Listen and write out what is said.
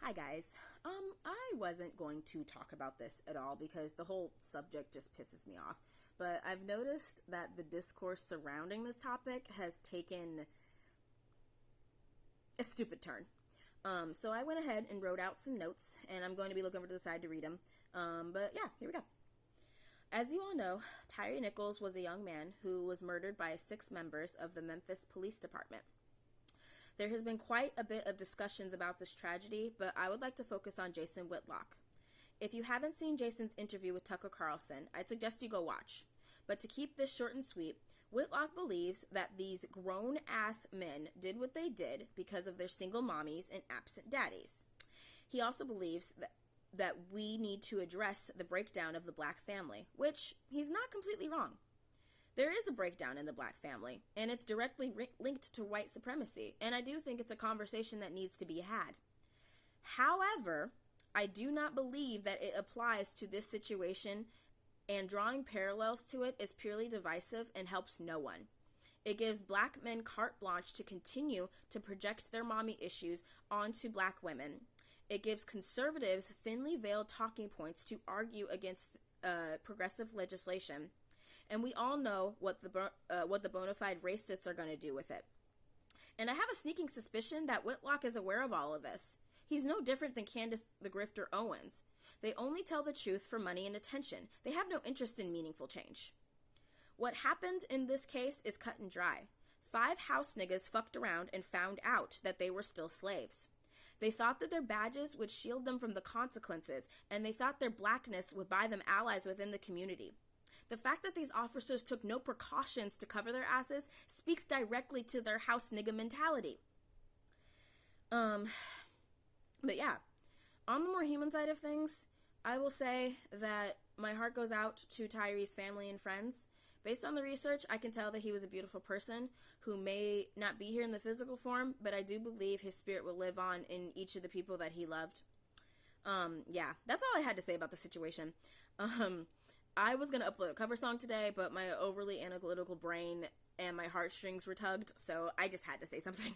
Hi guys. I wasn't going to talk about this at all because the whole subject just pisses me off. But I've noticed that the discourse surrounding this topic has taken a stupid turn. So I went ahead and wrote out some notes, and I'm going to be looking over to the side to read them. But yeah, here we go. As you all know, Tyre Nichols was a young man who was murdered by 6 members of the Memphis Police Department. There has been quite a bit of discussions about this tragedy, but I would like to focus on Jason Whitlock. If you haven't seen Jason's interview with Tucker Carlson, I'd suggest you go watch. But to keep this short and sweet, Whitlock believes that these grown-ass men did what they did because of their single mommies and absent daddies. He also believes that we need to address the breakdown of the black family, which he's not completely wrong. There is a breakdown in the black family, and it's directly linked to white supremacy, and I do think it's a conversation that needs to be had. However, I do not believe that it applies to this situation, and drawing parallels to it is purely divisive and helps no one. It gives black men carte blanche to continue to project their mommy issues onto black women. It gives conservatives thinly veiled talking points to argue against progressive legislation. And we all know what the bona fide racists are going to do with it. And I have a sneaking suspicion that Whitlock is aware of all of this. He's no different than Candace the Grifter Owens. They only tell the truth for money and attention. They have no interest in meaningful change. What happened in this case is cut and dry. 5 house niggas fucked around and found out that they were still slaves. They thought that their badges would shield them from the consequences, and they thought their blackness would buy them allies within the community. The fact that these officers took no precautions to cover their asses speaks directly to their house nigga mentality. But yeah, on the more human side of things, I will say that my heart goes out to Tyre's family and friends. Based on the research, I can tell that he was a beautiful person who may not be here in the physical form, but I do believe his spirit will live on in each of the people that he loved. Yeah, that's all I had to say about the situation. I was going to upload a cover song today, but my overly analytical brain and my heartstrings were tugged, so I just had to say something.